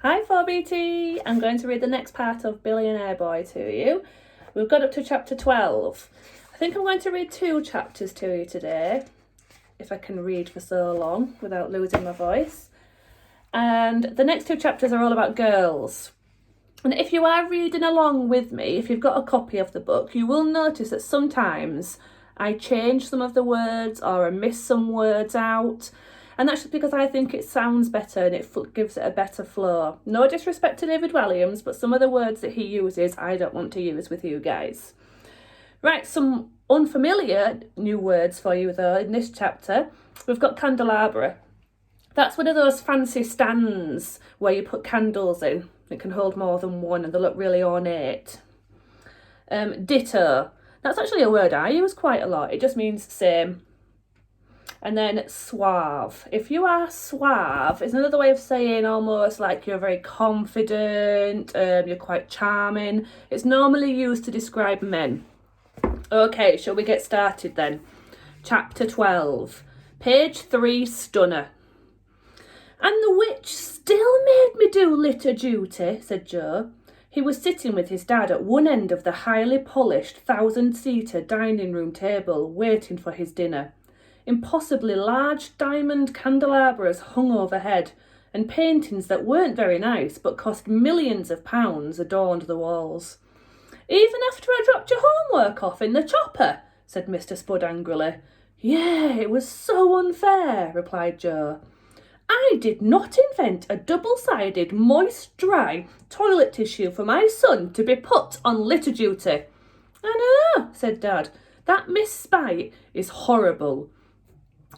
Hi 4BT, I'm going to read the next part of Billionaire Boy to you. We've got up to chapter 12. I think I'm going to read 2 chapters to you today, if I can read for so long without losing my voice. And the next 2 chapters are all about girls. And if you are reading along with me, if you've got a copy of the book, you will notice that sometimes I change some of the words or I miss some words out. And that's just because I think it sounds better and it gives it a better flow. No disrespect to David Walliams, but some of the words that he uses, I don't want to use with you guys. Right, some unfamiliar new words for you though in this chapter. We've got candelabra. That's one of those fancy stands where you put candles in. It can hold more than one and they look really ornate. Ditto. That's actually a word I use quite a lot. It just means same. And then suave. If you are suave, it's another way of saying almost like you're very confident, you're quite charming. It's normally used to describe men. Okay, shall we get started then? Chapter 12. Page 3, stunner. And the witch still made me do litter duty, said Joe. He was sitting with his dad at one end of the highly polished 1,000-seater dining room table, waiting for his dinner. Impossibly large diamond candelabras hung overhead, and paintings that weren't very nice but cost millions of pounds adorned the walls. Even after I dropped your homework off in the chopper, said Mr. Spud angrily. Yeah, it was so unfair, replied Joe. I did not invent a double-sided, moist, dry toilet tissue for my son to be put on litter duty. I know, said Dad. That Miss Spite is horrible.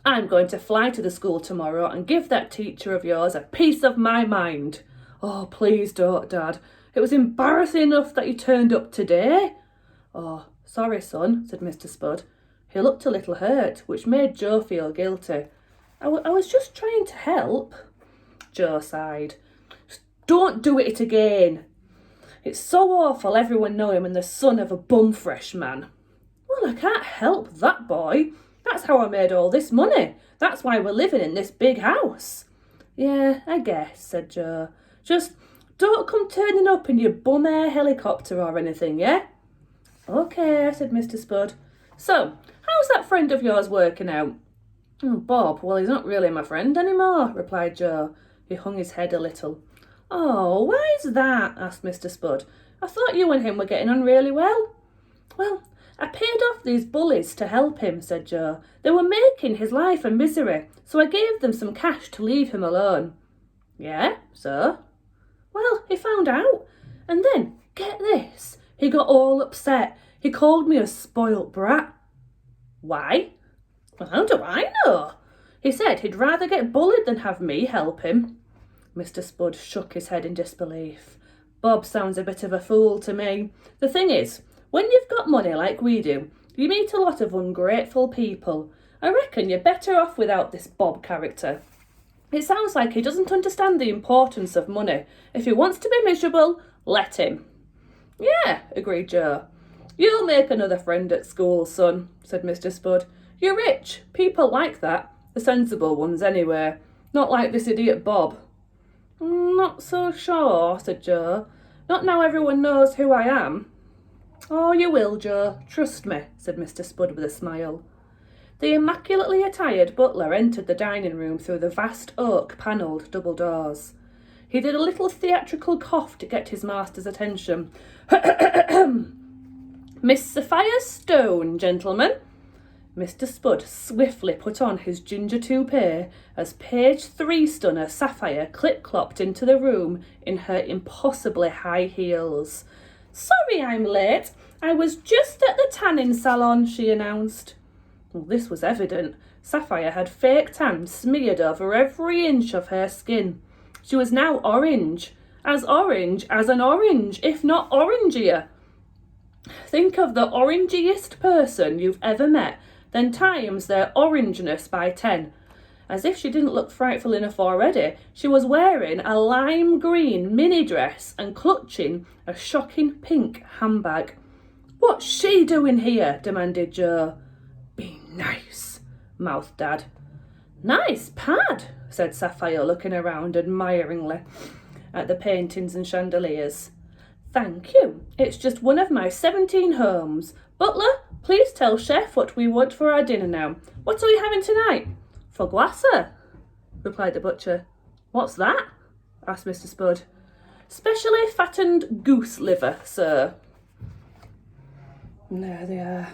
I'm going to fly to the school tomorrow and give that teacher of yours a piece of my mind. Oh, please don't, Dad. It was embarrassing enough that you turned up today. Oh, sorry, son, said Mr. Spud. He looked a little hurt, which made Joe feel guilty. I was just trying to help. Joe sighed. Don't do it again. It's so awful everyone knowing I'm the son of a bum-fresh man. Well, I can't help that, boy. That's how I made all this money. That's why we're living in this big house. Yeah, I guess, said Joe. Just don't come turning up in your bum air helicopter or anything, yeah? Okay, said Mr. Spud. So, how's that friend of yours working out? Oh, Bob, well, he's not really my friend anymore, replied Joe. He hung his head a little. Oh, why is that? Asked Mr. Spud. I thought you and him were getting on really well. Well, I paid off these bullies to help him, said Joe. They were making his life a misery, so I gave them some cash to leave him alone. Yeah, so? Well, he found out, and then, get this, he got all upset. He called me a spoilt brat. Why? Well, how do I know? He said he'd rather get bullied than have me help him. Mr. Spud shook his head in disbelief. Bob sounds a bit of a fool to me. The thing is, when you've got money like we do, you meet a lot of ungrateful people. I reckon you're better off without this Bob character. It sounds like he doesn't understand the importance of money. If he wants to be miserable, let him. Yeah, agreed Joe. You'll make another friend at school, son, said Mr. Spud. You're rich. People like that. The sensible ones, anyway. Not like this idiot Bob. Not so sure, said Joe. Not now everyone knows who I am. Oh, you will, Joe. Trust me, said Mr. Spud with a smile. The immaculately attired butler entered the dining room through the vast oak-panelled double doors. He did a little theatrical cough to get his master's attention. Miss Sophia Stone, gentlemen. Mr. Spud swiftly put on his ginger toupee as page 3 stunner Sapphire clip-clopped into the room in her impossibly high heels. Sorry I'm late. I was just at the tanning salon, she announced. Well, this was evident. Sapphire had fake tan smeared over every inch of her skin. She was now orange as an orange, if not orangier. Think of the orangiest person you've ever met, then times their orangeness by 10. As if she didn't look frightful enough already, she was wearing a lime green mini dress and clutching a shocking pink handbag. What's she doing here? Demanded Joe. Be nice, mouthed Dad. Nice pad, said Sapphire, looking around admiringly. at the paintings and chandeliers. Thank you. It's just one of my 17 homes. Butler, please tell Chef what we want for our dinner now. What are we having tonight? Foie gras, replied the butcher. What's that? Asked Mr. Spud. Specially fattened goose liver, sir. And there they are.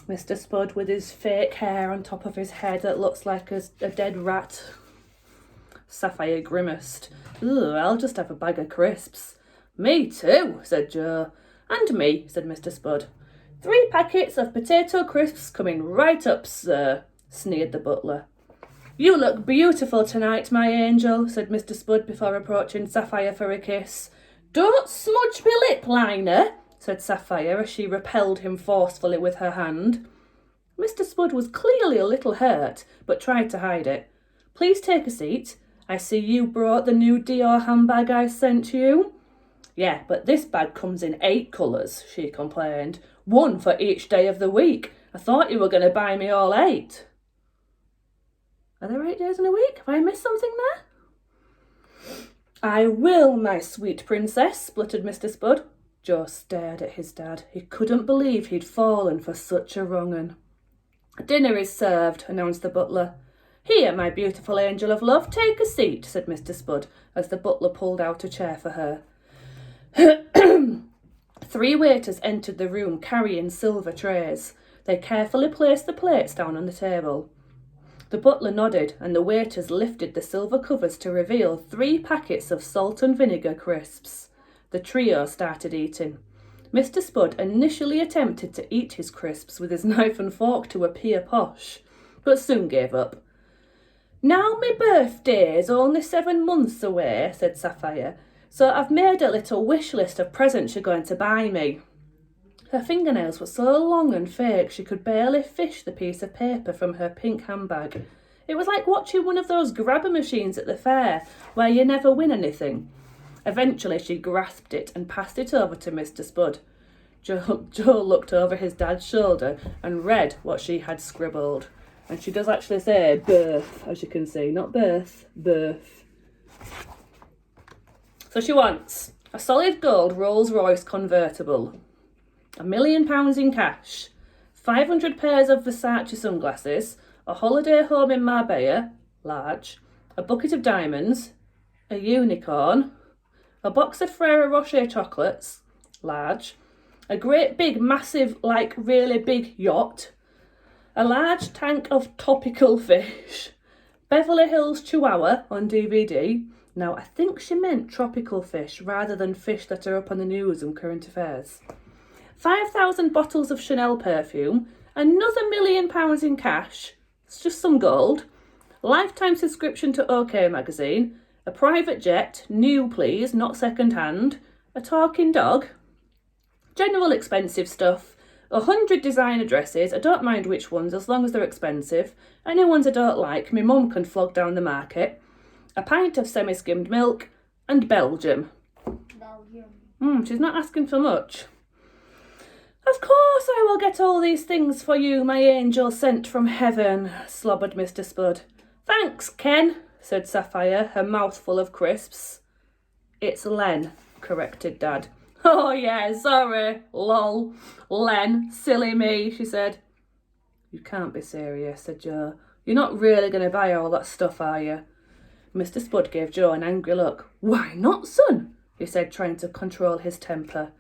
Mr. Spud with his fake hair on top of his head that looks like a dead rat. Sapphire grimaced. Ugh, I'll just have a bag of crisps. Me too, said Joe. And me, said Mr. Spud. 3 packets of potato crisps coming right up, sir, sneered the butler. You look beautiful tonight, my angel, said Mr. Spud before approaching Sapphire for a kiss. Don't smudge me lip liner, said Sapphire as she repelled him forcefully with her hand. Mr. Spud was clearly a little hurt, but tried to hide it. Please take a seat. I see you brought the new Dior handbag I sent you. Yeah, but this bag comes in 8 colours, she complained. 1 for each day of the week. I thought you were going to buy me all 8. Are there 8 days in a week? Have I missed something there? I will, my sweet princess, spluttered Mr. Spud. Joe stared at his dad. He couldn't believe he'd fallen for such a wrong-un. Dinner is served, announced the butler. Here, my beautiful angel of love, take a seat, said Mr. Spud, as the butler pulled out a chair for her. 3 waiters entered the room carrying silver trays. They carefully placed the plates down on the table. The butler nodded, and the waiters lifted the silver covers to reveal 3 packets of salt and vinegar crisps. The trio started eating. Mr. Spud initially attempted to eat his crisps with his knife and fork to appear posh, but soon gave up. Now my birthday's only 7 months away, said Sapphire, so I've made a little wish list of presents you're going to buy me. Her fingernails were so long and fake she could barely fish the piece of paper from her pink handbag. It was like watching one of those grabber machines at the fair, where you never win anything. Eventually she grasped it and passed it over to Mr. Spud. Joe looked over his dad's shoulder and read what she had scribbled. And she does actually say birth, as you can see, not birth, birth. So she wants a solid gold Rolls-Royce convertible, £1 million in cash, 500 pairs of Versace sunglasses, a holiday home in Marbella, large, a bucket of diamonds, a unicorn, a box of Ferrero Rocher chocolates, large, a great big, massive, like really big yacht, a large tank of topical fish, Beverly Hills Chihuahua on DVD. Now, I think she meant tropical fish rather than fish that are up on the news and current affairs. 5,000 bottles of Chanel perfume, another £1 million in cash, it's just some gold, lifetime subscription to OK magazine, a private jet, new please, not second hand, a talking dog, general expensive stuff, 100 designer dresses, I don't mind which ones as long as they're expensive, any ones I don't like, my mum can flog down the market, a pint of semi-skimmed milk, and Belgium. She's not asking for much. Of course I will get all these things for you, my angel sent from heaven, slobbered Mr. Spud. Thanks, Ken, said Sapphire, her mouth full of crisps. It's Len, corrected Dad. Oh yeah, sorry, lol. Len, silly me, she said. You can't be serious, said Joe. You're not really going to buy all that stuff, are you? Mr. Spud gave Joe an angry look. Why not, son? He said, trying to control his temper.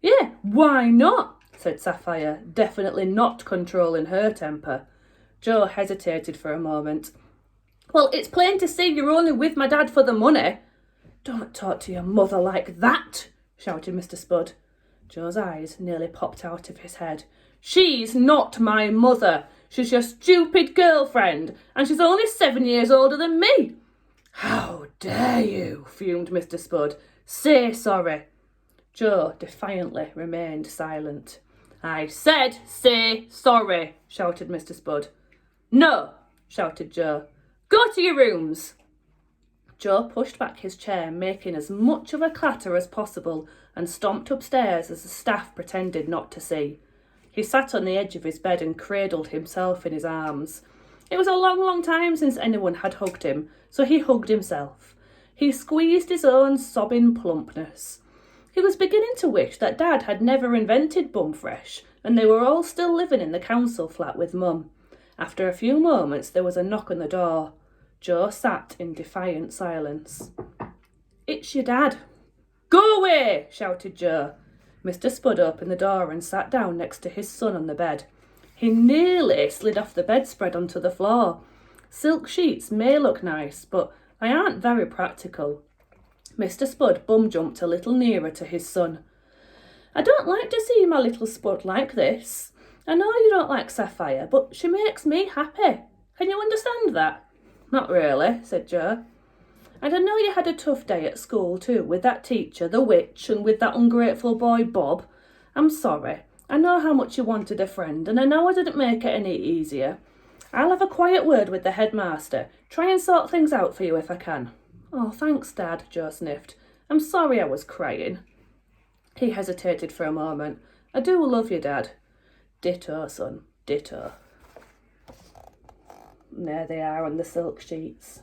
Yeah, why not? Said Sapphire, definitely not controlling her temper. Joe hesitated for a moment. Well, it's plain to see you're only with my dad for the money. Don't talk to your mother like that, shouted Mr. Spud. Joe's eyes nearly popped out of his head. She's not my mother. She's your stupid girlfriend, and she's only 7 years older than me. How dare you, fumed Mr. Spud. Say sorry. Joe defiantly remained silent. I said say sorry, shouted Mr. Spud. No, shouted Joe. Go to your rooms. Joe pushed back his chair, making as much of a clatter as possible, and stomped upstairs as the staff pretended not to see. He sat on the edge of his bed and cradled himself in his arms. It was a long, long time since anyone had hugged him, so he hugged himself. He squeezed his own sobbing plumpness. He was beginning to wish that Dad had never invented Bumfresh, and they were all still living in the council flat with Mum. After a few moments, there was a knock on the door. Joe sat in defiant silence. "It's your dad." "Go away!" shouted Joe. Mr. Spud opened the door and sat down next to his son on the bed. He nearly slid off the bedspread onto the floor. Silk sheets may look nice, but they aren't very practical. Mr. Spud bum-jumped a little nearer to his son. "I don't like to see my little Spud like this. I know you don't like Sapphire, but she makes me happy. Can you understand that?" "Not really," said Joe. "And I know you had a tough day at school too, with that teacher, the witch, and with that ungrateful boy, Bob. I'm sorry. I know how much you wanted a friend, and I know I didn't make it any easier. I'll have a quiet word with the headmaster. Try and sort things out for you if I can." "Oh, thanks, Dad," Joe sniffed. "I'm sorry I was crying." He hesitated for a moment. "I do love you, Dad." "Ditto, son, ditto." And there they are on the silk sheets.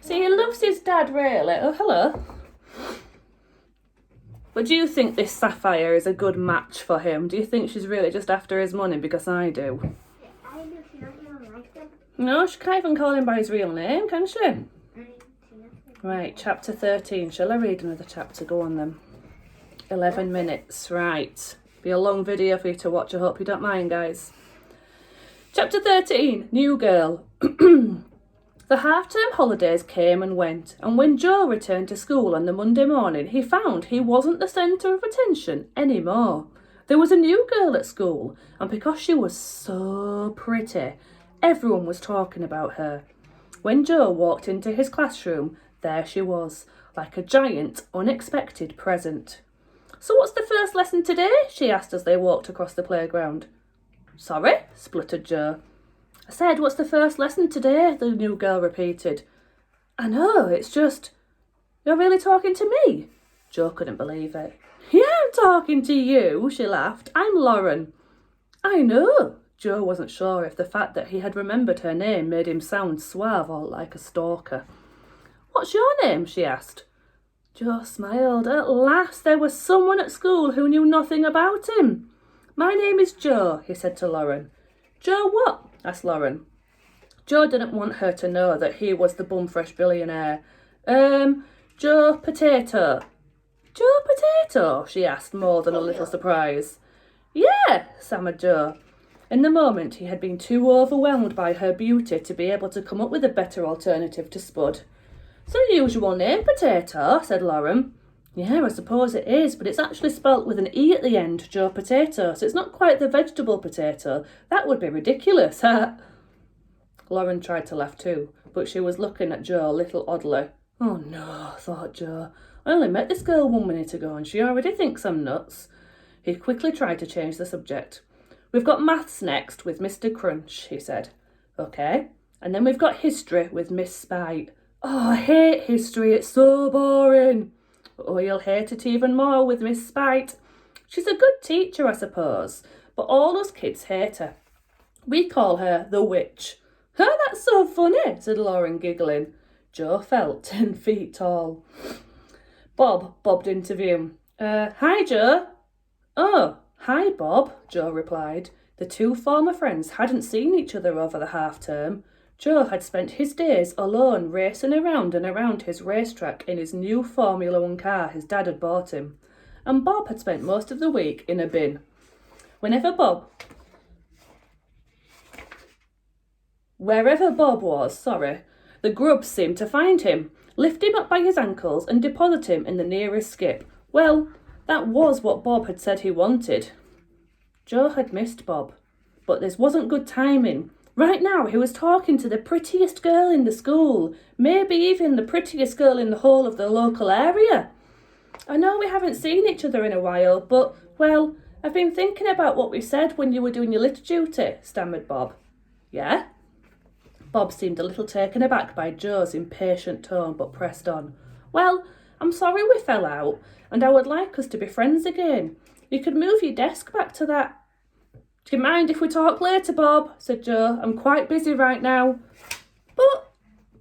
See, he loves his dad, really. Oh, hello. But do you think this Sapphire is a good match for him? Do you think she's really just after his money? Because I do. I know she doesn't even like him. No, she can't even call him by his real name, can she? Right, chapter 13. Shall I read another chapter? Go on then. 11 minutes, right. Be a long video for you to watch. I hope you don't mind, guys. Chapter 13, New Girl. The half-term holidays came and went, and when Joe returned to school on the Monday morning, he found he wasn't the centre of attention anymore. There was a new girl at school, and because she was so pretty, everyone was talking about her. When Joe walked into his classroom, there she was, like a giant, unexpected present. "So what's the first lesson today?" she asked as they walked across the playground. "Sorry?" spluttered Joe. "I said, what's the first lesson today?" the new girl repeated. "I know, it's just... You're really talking to me?" Joe couldn't believe it. "Yeah, I'm talking to you," she laughed. "I'm Lauren." "I know." Joe wasn't sure if the fact that he had remembered her name made him sound suave or like a stalker. "What's your name?" she asked. Joe smiled. At last there was someone at school who knew nothing about him. "My name is Joe," he said to Lauren. "Joe what?" asked Lauren. Joe didn't want her to know that he was the Bumfresh billionaire. Joe Potato." "Joe Potato?" she asked, more than a little surprised. "Yeah," stammered Joe. In the moment, he had been too overwhelmed by her beauty to be able to come up with a better alternative to Spud. "It's an unusual name, Potato," said Lauren. "Yeah, I suppose it is, but it's actually spelt with an E at the end, Joe Potato, so it's not quite the vegetable potato. That would be ridiculous." Lauren tried to laugh too, but she was looking at Joe a little oddly. "Oh no," thought Joe. "I only met this girl 1 minute ago and she already thinks I'm nuts." He quickly tried to change the subject. "We've got maths next with Mr. Crunch," he said. "Okay. And then we've got history with Miss Spite." "Oh, I hate history, it's so boring." "Oh, you'll hate it even more with Miss Spite. She's a good teacher, I suppose, but all us kids hate her. We call her the witch." "Oh, that's so funny," said Lauren, giggling. Joe felt 10 feet tall. Bob bobbed into view. Hi, Joe." "Oh, hi, Bob," Joe replied. The two former friends hadn't seen each other over the half-term. Joe had spent his days alone racing around and around his racetrack in his new Formula One car his dad had bought him, and Bob had spent most of the week in a bin. Wherever Bob was, the grubs seemed to find him, lift him up by his ankles and deposit him in the nearest skip. Well, that was what Bob had said he wanted. Joe had missed Bob, but this wasn't good timing. Right now he was talking to the prettiest girl in the school, maybe even the prettiest girl in the whole of the local area. "I know we haven't seen each other in a while, but, well, I've been thinking about what we said when you were doing your litter duty," stammered Bob. "Yeah?" Bob seemed a little taken aback by Joe's impatient tone, but pressed on. "Well, I'm sorry we fell out, and I would like us to be friends again. You could move your desk back to that..." "Do you mind if we talk later, Bob?" said Joe. "I'm quite busy right now."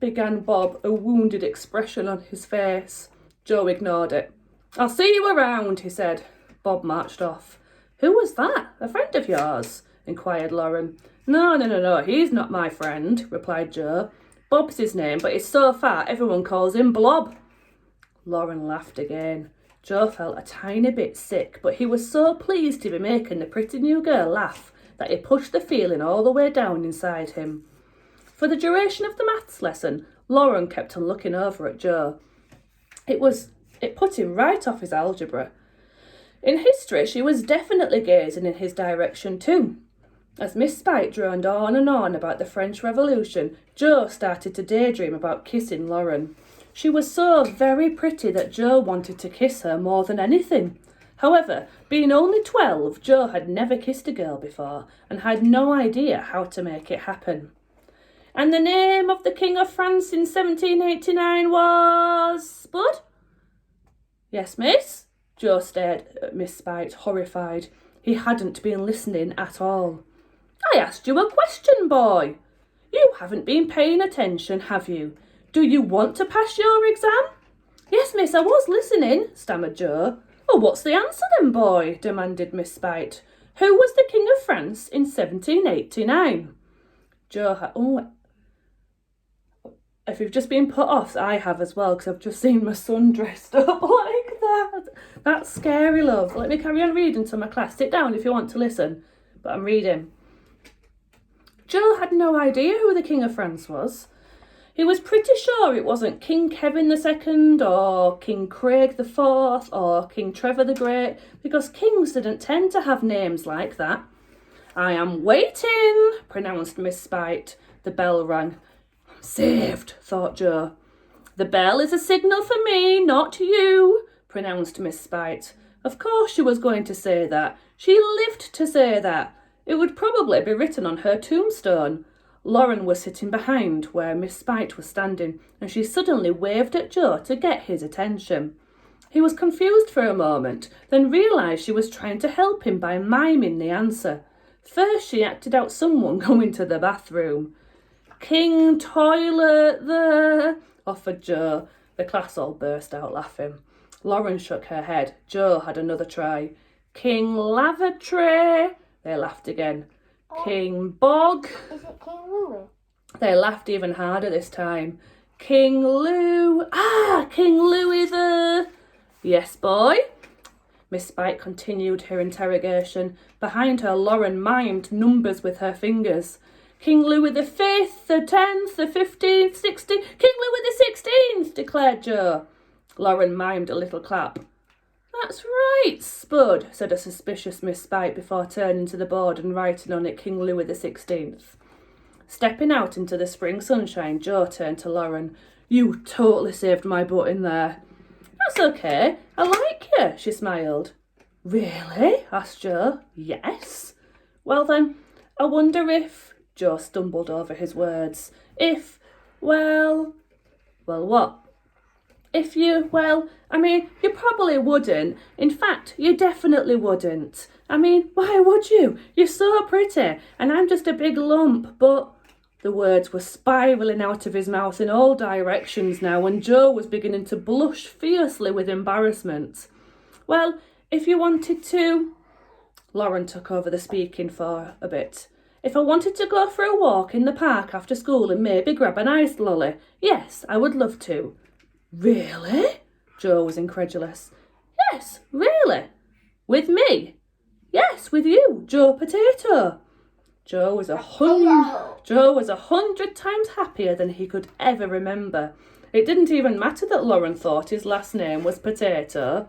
began Bob, a wounded expression on his face. Joe ignored it. I'll see you around, he said. Bob marched off. Who was that? A friend of yours? Inquired Lauren. No, he's not my friend, replied Joe. Bob's his name, but he's so fat everyone calls him Blob. Lauren laughed again. Joe felt a tiny bit sick, but he was so pleased to be making the pretty new girl laugh that he pushed the feeling all the way down inside him. For the duration of the maths lesson, Lauren kept on looking over at Joe. It put him right off his algebra. In history, she was definitely gazing in his direction too. As Miss Spite droned on and on about the French Revolution, Joe started to daydream about kissing Lauren. She was so very pretty that Joe wanted to kiss her more than anything. However, being only 12, Joe had never kissed a girl before and had no idea how to make it happen. And the name of the King of France in 1789 was Spud? Yes, miss? Joe stared at Miss Spite, horrified. He hadn't been listening at all. I asked you a question, boy. You haven't been paying attention, have you? Do you want to pass your exam? Yes, miss, I was listening, stammered Joe. Oh, what's the answer then, boy? Demanded Miss Spite. Who was the King of France in 1789? Joe had... If you've just been put off, I have as well, because I've just seen my son dressed up like that. That's scary, love. Let me carry on reading to my class. Sit down if you want to listen, but I'm reading. Joe had no idea who the King of France was. He was pretty sure it wasn't King Kevin II or King Craig IV or King Trevor the Great, because kings didn't tend to have names like that. I am waiting, pronounced Miss Spite. The bell rang. Saved, thought Joe. The bell is a signal for me, not you, pronounced Miss Spite. Of course she was going to say that. She lived to say that. It would probably be written on her tombstone. Lauren was sitting behind where Miss Spite was standing, and she suddenly waved at Joe to get his attention. He was confused for a moment, then realised she was trying to help him by miming the answer. First she acted out someone going to the bathroom. King Toilet there, offered Joe. The class all burst out laughing. Lauren shook her head. Joe had another try. King Lavatory. They laughed again. King Bog. Is it King Louis? They laughed even harder this time. King Lou. King Louis the... Yes, boy? Miss Spite continued her interrogation. Behind her, Lauren mimed numbers with her fingers. King Louis the 5th, the 10th, the 15th, 16th... King Louis the 16th, declared Joe. Lauren mimed a little clap. That's right, Spud, said a suspicious Miss Spite before turning to the board and writing on it King Louis the 16th. Stepping out into the spring sunshine, Joe turned to Lauren. You totally saved my butt in there. That's okay. I like you, she smiled. Really? Asked Joe. Yes. Well then, I wonder if... Joe stumbled over his words. If, well what? If you, you probably wouldn't. In fact, you definitely wouldn't. Why would you? You're so pretty, and I'm just a big lump, but... The words were spiralling out of his mouth in all directions now, and Joe was beginning to blush fiercely with embarrassment. Well, if you wanted to... Lauren took over the speaking for a bit. If I wanted to go for a walk in the park after school and maybe grab an iced lolly, yes, I would love to. Really? Joe was incredulous. Yes, really. With me? Yes, with you, Joe Potato. Joe was 100 times happier than he could ever remember. It didn't even matter that Lauren thought his last name was Potato.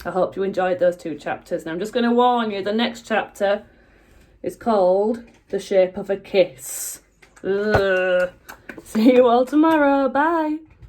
I hope you enjoyed those 2 chapters. Now I'm just going to warn you, the next chapter is called The Shape of a Kiss. Ugh. See you all tomorrow. Bye.